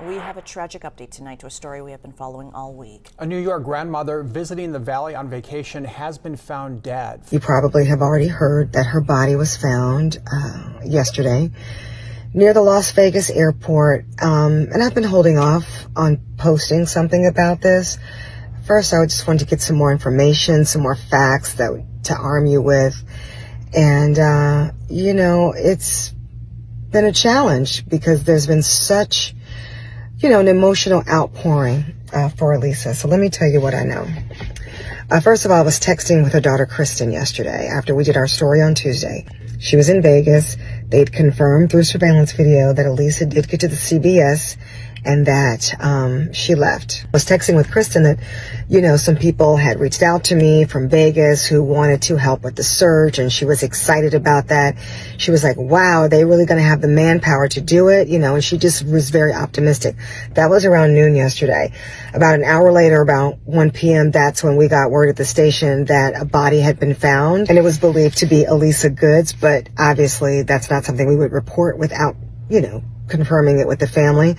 We have a tragic update tonight to a story we have been following all week. A New York grandmother visiting the valley on vacation has been found dead. You probably have already heard that her body was found yesterday near the Las Vegas airport. And I've been holding off on posting something about this. First, I just wanted to get some more information, some more facts to arm you with. And, it's been a challenge because there's been such an emotional outpouring for Alisa. So let me tell you what I know. First of all, I was texting with her daughter, Kristen, yesterday after we did our story on Tuesday. She was in Vegas. They'd confirmed through surveillance video that Alisa did get to the CBS and that she left. I was texting with Kristen that, some people had reached out to me from Vegas who wanted to help with the search, and she was excited about that. She was like, wow, are they really going to have the manpower to do it? And she just was very optimistic. That was around noon yesterday. About an hour later, about 1 p.m., that's when we got word at the station that a body had been found, and it was believed to be Alisa Goods, but obviously that's not something we would report without, confirming it with the family.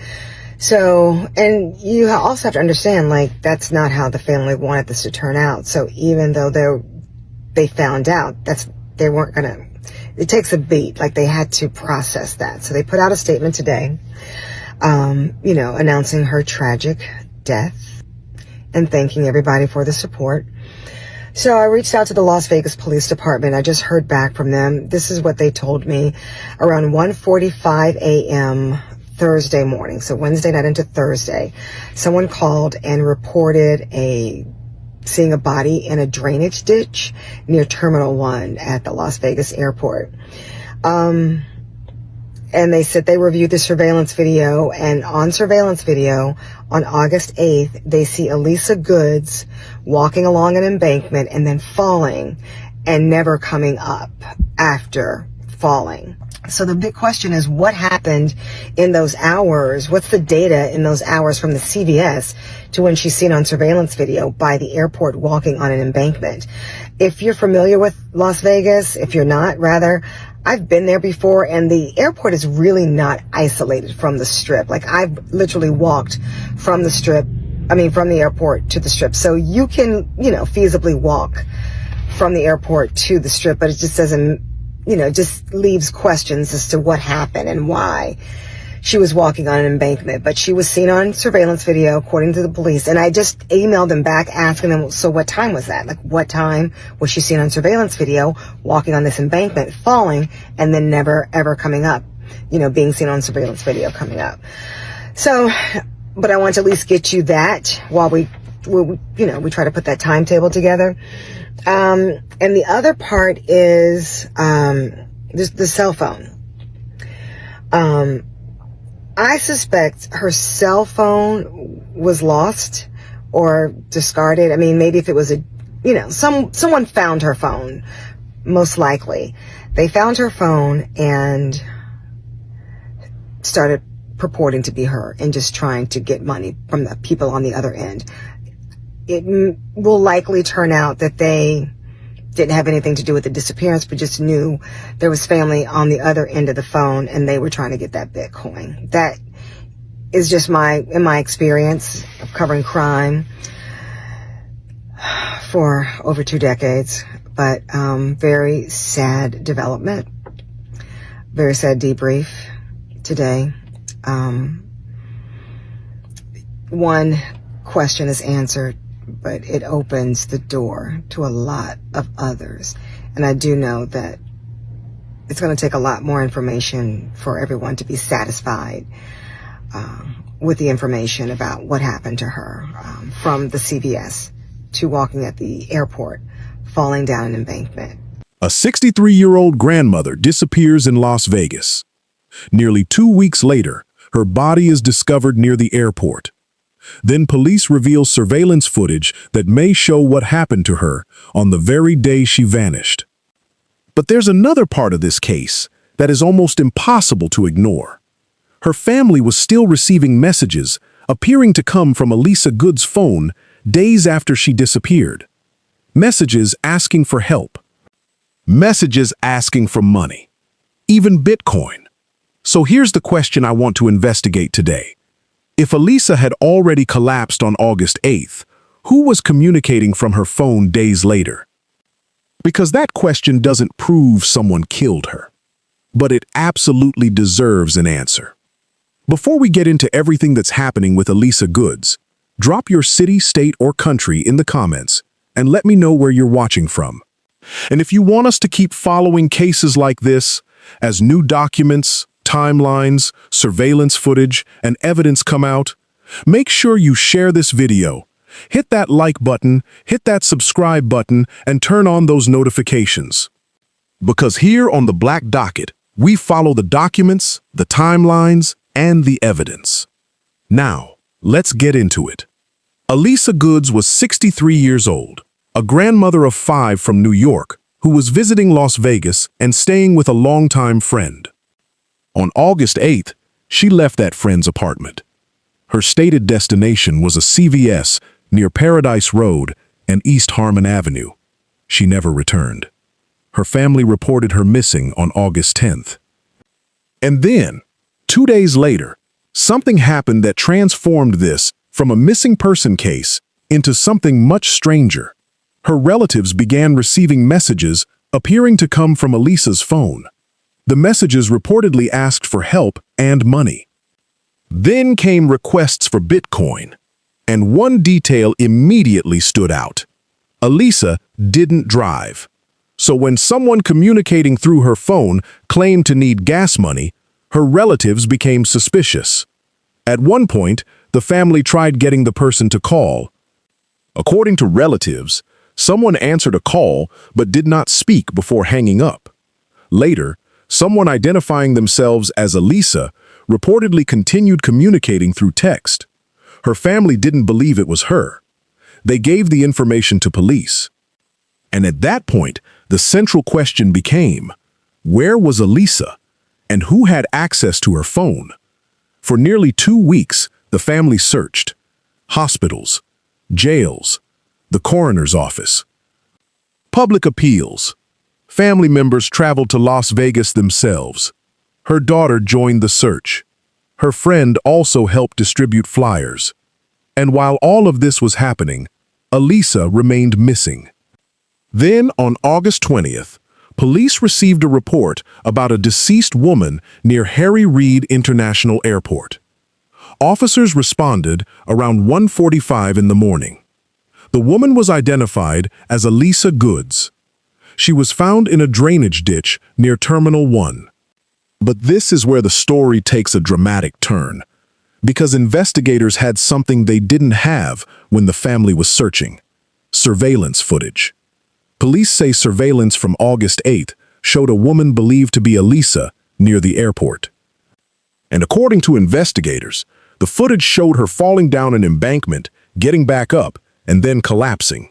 So, and you also have to understand, that's not how the family wanted this to turn out. So even though they found out, they weren't gonna, it takes a beat, they had to process that. So they put out a statement today, announcing her tragic death and thanking everybody for the support. So I reached out to the Las Vegas Police Department. I just heard back from them. This is what they told me around 1:45 a.m. Thursday morning, so Wednesday night into Thursday. Someone called and reported seeing a body in a drainage ditch near Terminal 1 at the Las Vegas airport. And they said they reviewed the surveillance video, and on surveillance video on August 8th, they see Alisa Goods walking along an embankment and then falling and never coming up after falling. So the big question is, what happened in those hours? What's the data in those hours from the CVS to when she's seen on surveillance video by the airport walking on an embankment? If you're familiar with Las Vegas, if you're not, rather, I've been there before, and the airport is really not isolated from the strip. I've literally walked from the airport to the strip. So you can, feasibly walk from the airport to the strip, but it just doesn't, just leaves questions as to what happened and why she was walking on an embankment. But she was seen on surveillance video, according to the police. And I just emailed them back asking them, so what time was that? What time was she seen on surveillance video walking on this embankment, falling, and then never, ever coming up, being seen on surveillance video coming up. So, but I want to at least get you that while we try to put that timetable together. And the other part is the cell phone. I suspect her cell phone was lost or discarded. I mean, maybe if it was someone found her phone, most likely. They found her phone and started purporting to be her and just trying to get money from the people on the other end. It will likely turn out that they didn't have anything to do with the disappearance, but just knew there was family on the other end of the phone and they were trying to get that Bitcoin. That is just in my experience of covering crime for over 2 decades. But very sad development, very sad debrief today. One question is answered, but it opens the door to a lot of others. And I do know that it's going to take a lot more information for everyone to be satisfied with the information about what happened to her, from the CVS to walking at the airport, falling down an embankment. A 63-year-old grandmother disappears in Las Vegas. Nearly 2 weeks later, her body is discovered near the airport. Then police reveal surveillance footage that may show what happened to her on the very day she vanished. But there's another part of this case that is almost impossible to ignore. Her family was still receiving messages appearing to come from Alisa Goods' phone days after she disappeared. Messages asking for help. Messages asking for money. Even Bitcoin. So here's the question I want to investigate today. If Alisa had already collapsed on August 8th, who was communicating from her phone days later? Because that question doesn't prove someone killed her, but it absolutely deserves an answer. Before we get into everything that's happening with Alisa Goods, drop your city, state, or country in the comments and let me know where you're watching from. And if you want us to keep following cases like this, as new documents, timelines, surveillance footage, and evidence come out, make sure you share this video. Hit that like button, hit that subscribe button, and turn on those notifications. Because here on the Black Docket, we follow the documents, the timelines, and the evidence. Now, let's get into it. Alisa Goods was 63 years old, a grandmother of 5 from New York, who was visiting Las Vegas and staying with a longtime friend. On August 8th, she left that friend's apartment. Her stated destination was a CVS near Paradise Road and East Harmon Avenue. She never returned. Her family reported her missing on August 10th. And then, 2 days later, something happened that transformed this from a missing person case into something much stranger. Her relatives began receiving messages appearing to come from Alisa's phone. The messages reportedly asked for help and money. Then came requests for Bitcoin, and one detail immediately stood out. Alisa didn't drive. So when someone communicating through her phone claimed to need gas money, her relatives became suspicious. At one point, the family tried getting the person to call. According to relatives, someone answered a call but did not speak before hanging up. Later, someone identifying themselves as Alisa reportedly continued communicating through text. Her family didn't believe it was her. They gave the information to police. And at that point, the central question became, where was Alisa, and who had access to her phone? For nearly 2 weeks, the family searched. Hospitals, jails, the coroner's office, public appeals. Family members traveled to Las Vegas themselves. Her daughter joined the search. Her friend also helped distribute flyers. And while all of this was happening, Alisa remained missing. Then, on August 20th, police received a report about a deceased woman near Harry Reid International Airport. Officers responded around 1:45 in the morning. The woman was identified as Alisa Goods. She was found in a drainage ditch near Terminal 1. But this is where the story takes a dramatic turn, because investigators had something they didn't have when the family was searching: surveillance footage. Police say surveillance from August 8th showed a woman believed to be Alisa near the airport. And according to investigators, the footage showed her falling down an embankment, getting back up, and then collapsing.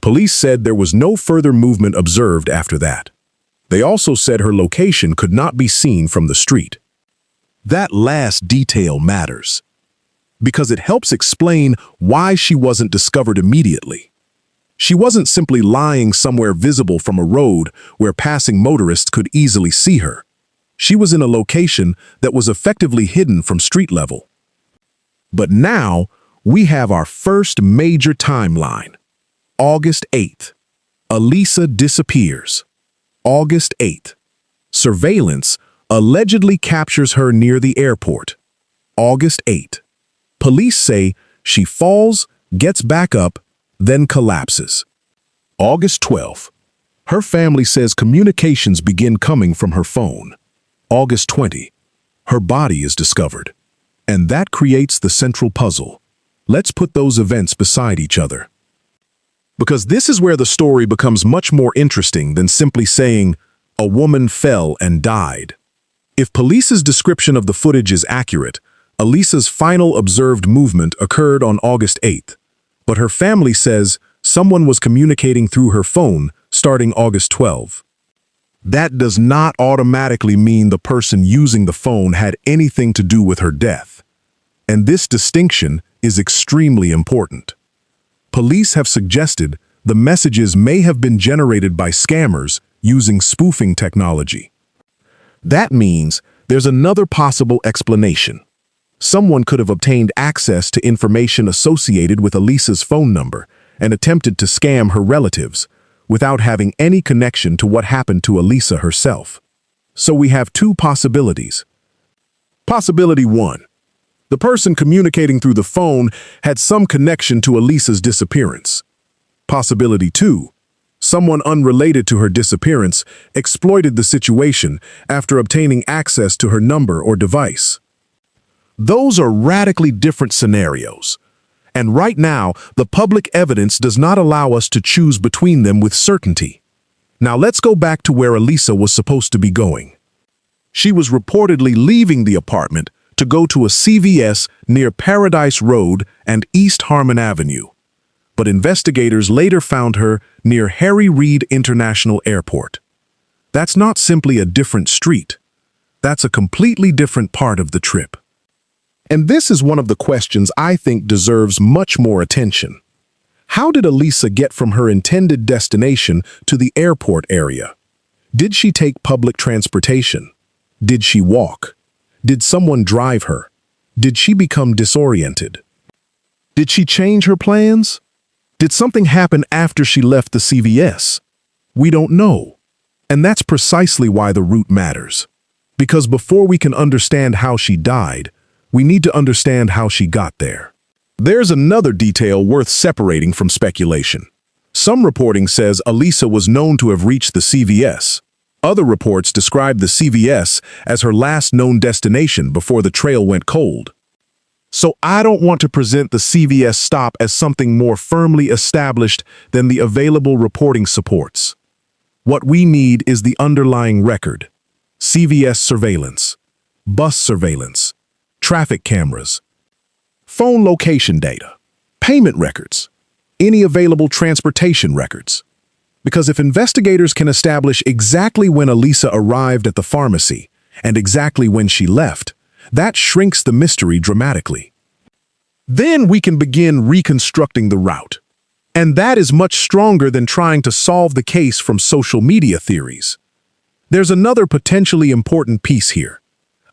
Police said there was no further movement observed after that. They also said her location could not be seen from the street. That last detail matters, because it helps explain why she wasn't discovered immediately. She wasn't simply lying somewhere visible from a road where passing motorists could easily see her. She was in a location that was effectively hidden from street level. But now, we have our first major timeline. August 8th. Alisa disappears. August 8th. Surveillance allegedly captures her near the airport. August 8th. Police say she falls, gets back up, then collapses. August 12th. Her family says communications begin coming from her phone. August 20. Her body is discovered. And that creates the central puzzle. Let's put those events beside each other. Because this is where the story becomes much more interesting than simply saying, a woman fell and died. If police's description of the footage is accurate, Alisa's final observed movement occurred on August 8th. But her family says someone was communicating through her phone starting August 12th. That does not automatically mean the person using the phone had anything to do with her death. And this distinction is extremely important. Police have suggested the messages may have been generated by scammers using spoofing technology. That means there's another possible explanation. Someone could have obtained access to information associated with Alisa's phone number and attempted to scam her relatives without having any connection to what happened to Alisa herself. So we have two possibilities. Possibility 1. The person communicating through the phone had some connection to Alisa's disappearance. Possibility 2. Someone unrelated to her disappearance exploited the situation after obtaining access to her number or device. Those are radically different scenarios. And right now, the public evidence does not allow us to choose between them with certainty. Now let's go back to where Alisa was supposed to be going. She was reportedly leaving the apartment to go to a CVS near Paradise Road and East Harmon Avenue. But investigators later found her near Harry Reid International Airport. That's not simply a different street. That's a completely different part of the trip. And this is one of the questions I think deserves much more attention. How did Alisa get from her intended destination to the airport area? Did she take public transportation? Did she walk? Did someone drive her? Did she become disoriented? Did she change her plans? Did something happen after she left the CVS? We don't know. And that's precisely why the route matters. Because before we can understand how she died, we need to understand how she got there. There's another detail worth separating from speculation. Some reporting says Alisa was known to have reached the CVS. Other reports describe the CVS as her last known destination before the trail went cold. So I don't want to present the CVS stop as something more firmly established than the available reporting supports. What we need is the underlying record: CVS surveillance, bus surveillance, traffic cameras, phone location data, payment records, any available transportation records. Because if investigators can establish exactly when Alisa arrived at the pharmacy and exactly when she left, that shrinks the mystery dramatically. Then we can begin reconstructing the route. And that is much stronger than trying to solve the case from social media theories. There's another potentially important piece here.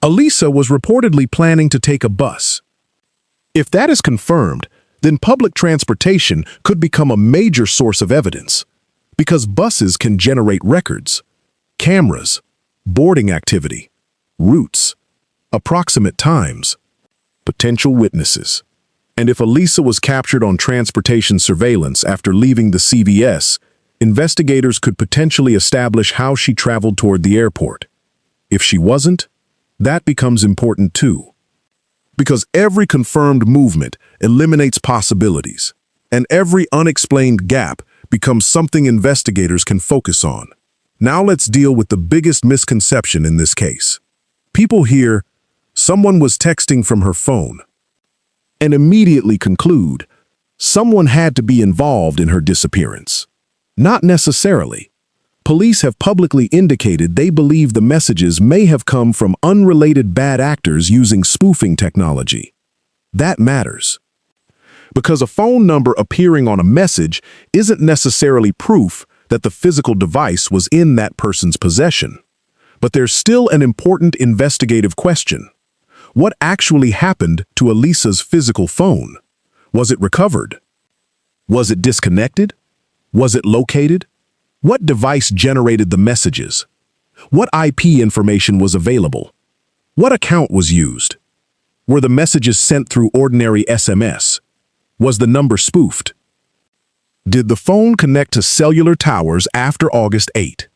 Alisa was reportedly planning to take a bus. If that is confirmed, then public transportation could become a major source of evidence, because buses can generate records, cameras, boarding activity, routes, approximate times, potential witnesses. And if Alisa was captured on transportation surveillance after leaving the CVS, investigators could potentially establish how she traveled toward the airport. If she wasn't, that becomes important too. Because every confirmed movement eliminates possibilities, and every unexplained gap becomes something investigators can focus on. Now let's deal with the biggest misconception in this case. People hear, someone was texting from her phone, and immediately conclude, someone had to be involved in her disappearance. Not necessarily. Police have publicly indicated they believe the messages may have come from unrelated bad actors using spoofing technology. That matters. Because a phone number appearing on a message isn't necessarily proof that the physical device was in that person's possession. But there's still an important investigative question. What actually happened to Alisa's physical phone? Was it recovered? Was it disconnected? Was it located? What device generated the messages? What IP information was available? What account was used? Were the messages sent through ordinary SMS? Was the number spoofed? Did the phone connect to cellular towers after August 8?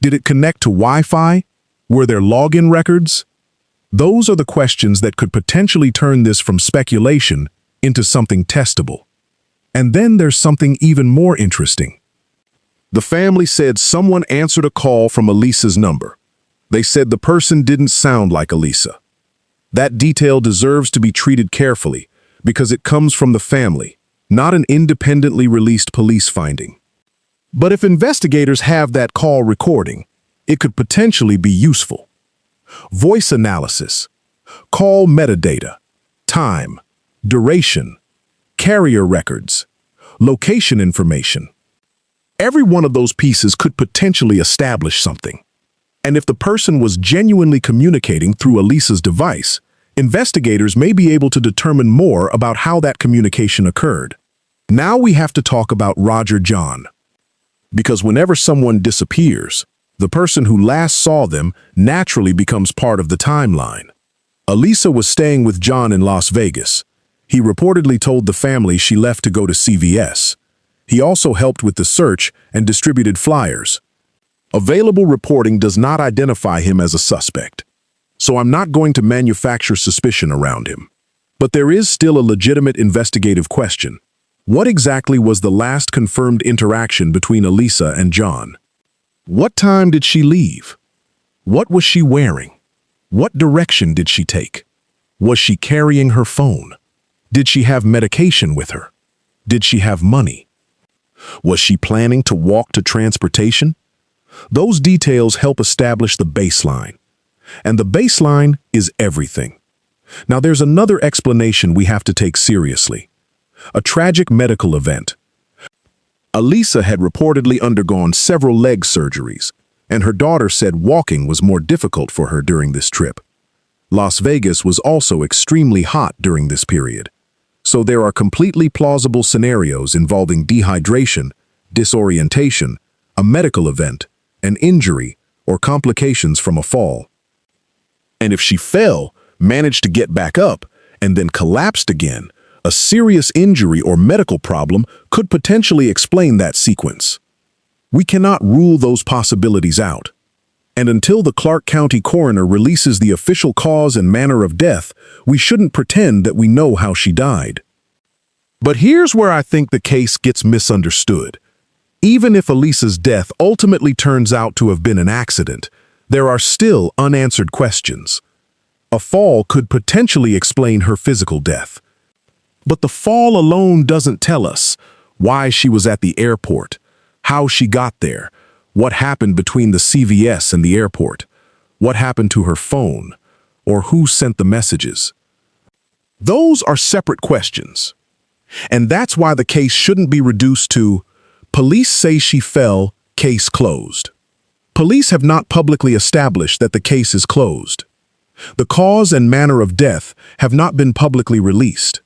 Did it connect to Wi-Fi? Were there login records? Those are the questions that could potentially turn this from speculation into something testable. And then there's something even more interesting. The family said someone answered a call from Alisa's number. They said the person didn't sound like Alisa. That detail deserves to be treated carefully because it comes from the family, not an independently released police finding. But if investigators have that call recording, it could potentially be useful. Voice analysis, call metadata, time, duration, carrier records, location information. Every one of those pieces could potentially establish something. And if the person was genuinely communicating through Alisa's device, Investigators may be able to determine more about how that communication occurred. Now we have to talk about Roger John. Because whenever someone disappears, the person who last saw them naturally becomes part of the timeline. Alisa was staying with John in Las Vegas. He reportedly told the family she left to go to CVS. He also helped with the search and distributed flyers. Available reporting does not identify him as a suspect, so I'm not going to manufacture suspicion around him. But there is still a legitimate investigative question. What exactly was the last confirmed interaction between Alisa and John? What time did she leave? What was she wearing? What direction did she take? Was she carrying her phone? Did she have medication with her? Did she have money? Was she planning to walk to transportation? Those details help establish the baseline. And the baseline is everything. Now there's another explanation we have to take seriously. A tragic medical event. Alisa had reportedly undergone several leg surgeries, and her daughter said walking was more difficult for her during this trip. Las Vegas was also extremely hot during this period. So there are completely plausible scenarios involving dehydration, disorientation, a medical event, an injury, or complications from a fall. And if she fell, managed to get back up, and then collapsed again, a serious injury or medical problem could potentially explain that sequence. We cannot rule those possibilities out. And until the Clark County coroner releases the official cause and manner of death, we shouldn't pretend that we know how she died. But here's where I think the case gets misunderstood. Even if Alisa's death ultimately turns out to have been an accident, there are still unanswered questions. A fall could potentially explain her physical death. But the fall alone doesn't tell us why she was at the airport, how she got there, what happened between the CVS and the airport, what happened to her phone, or who sent the messages. Those are separate questions. And that's why the case shouldn't be reduced to, police say she fell, case closed. Police have not publicly established that the case is closed. The cause and manner of death have not been publicly released.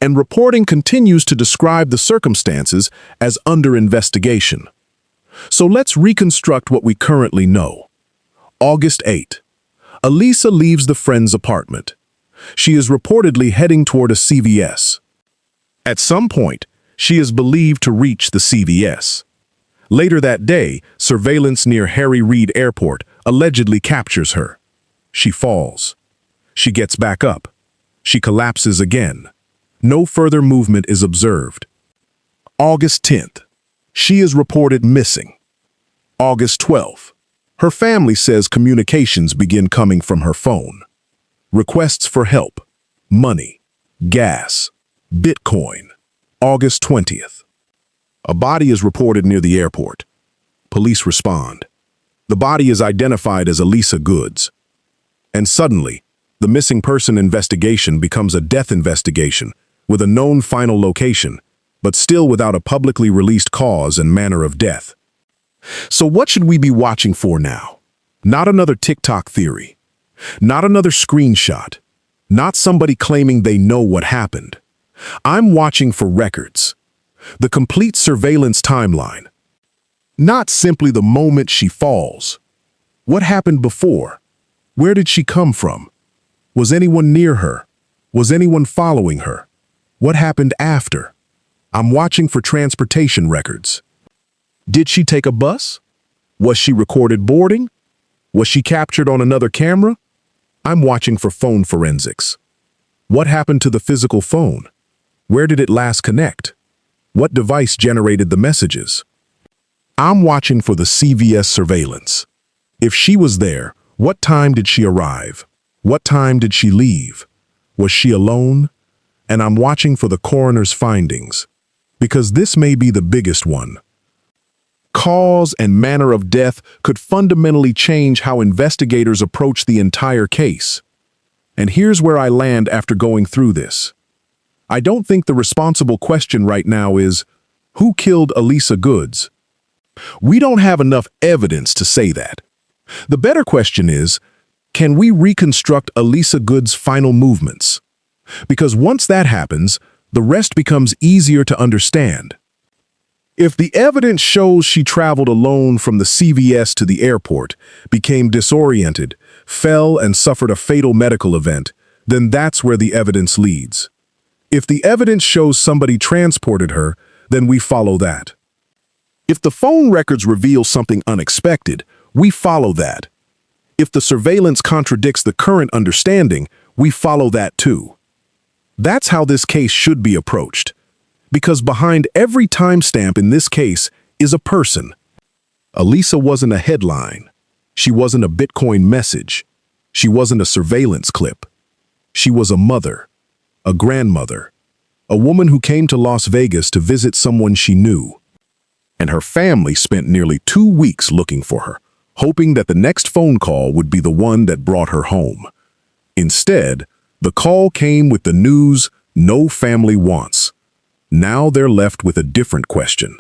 And reporting continues to describe the circumstances as under investigation. So let's reconstruct what we currently know. August 8. Alisa leaves the friend's apartment. She is reportedly heading toward a CVS. At some point, she is believed to reach the CVS. Later that day, surveillance near Harry Reid Airport allegedly captures her. She falls. She gets back up. She collapses again. No further movement is observed. August 10th. She is reported missing. August 12th. Her family says communications begin coming from her phone. Requests for help, money, gas, Bitcoin. August 20th. A body is reported near the airport. Police respond. The body is identified as Alisa Goods. And suddenly, the missing person investigation becomes a death investigation with a known final location, but still without a publicly released cause and manner of death. So what should we be watching for now? Not another TikTok theory. Not another screenshot. Not somebody claiming they know what happened. I'm watching for records. The complete surveillance timeline. Not simply the moment she falls. What happened before? Where did she come from? Was anyone near her? Was anyone following her? What happened after? I'm watching for transportation records. Did she take a bus? Was she recorded boarding? Was she captured on another camera? I'm watching for phone forensics. What happened to the physical phone? Where did it last connect? What device generated the messages? I'm watching for the CVS surveillance. If she was there, what time did she arrive? What time did she leave? Was she alone? And I'm watching for the coroner's findings, because this may be the biggest one. Cause and manner of death could fundamentally change how investigators approach the entire case. And here's where I land after going through this. I don't think the responsible question right now is, who killed Alisa Goods? We don't have enough evidence to say that. The better question is, Can we reconstruct Alisa Goods' final movements? Because once that happens, the rest becomes easier to understand. If the evidence shows she traveled alone from the CVS to the airport, became disoriented, fell and suffered a fatal medical event, then that's where the evidence leads. If the evidence shows somebody transported her, then we follow that. If the phone records reveal something unexpected, we follow that. If the surveillance contradicts the current understanding, we follow that too. That's how this case should be approached. Because behind every timestamp in this case is a person. Alisa wasn't a headline. She wasn't a Bitcoin message. She wasn't a surveillance clip. She was a mother, a grandmother, a woman who came to Las Vegas to visit someone she knew. And her family spent nearly 2 weeks looking for her, hoping that the next phone call would be the one that brought her home. Instead, the call came with the news no family wants. Now they're left with a different question.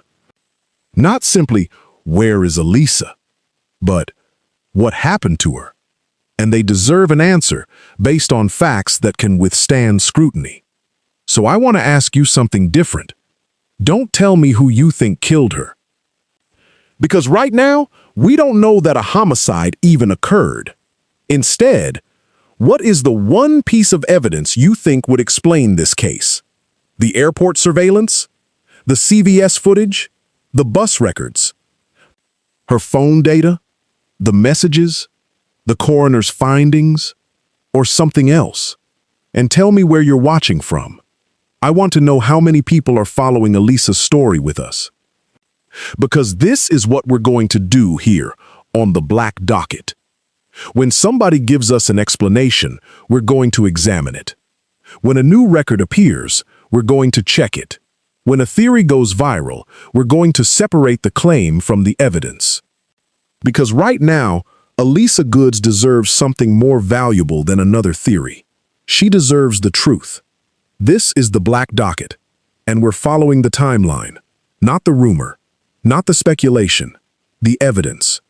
Not simply, where is Alisa? But, what happened to her? And they deserve an answer based on facts that can withstand scrutiny. So I want to ask you something different. Don't tell me who you think killed her. Because right now, we don't know that a homicide even occurred. Instead, what is the one piece of evidence you think would explain this case? The airport surveillance? The CVS footage? The bus records? Her phone data? The messages? The coroner's findings? Or something else? And tell me where you're watching from. I want to know how many people are following Alisa's story with us. Because this is what we're going to do here on the Black Docket. When somebody gives us an explanation, we're going to examine it. When a new record appears, we're going to check it. When a theory goes viral, we're going to separate the claim from the evidence. Because right now, Alisa Goods deserves something more valuable than another theory. She deserves the truth. This is the Black Docket, and we're following the timeline, not the rumor, not the speculation, the evidence.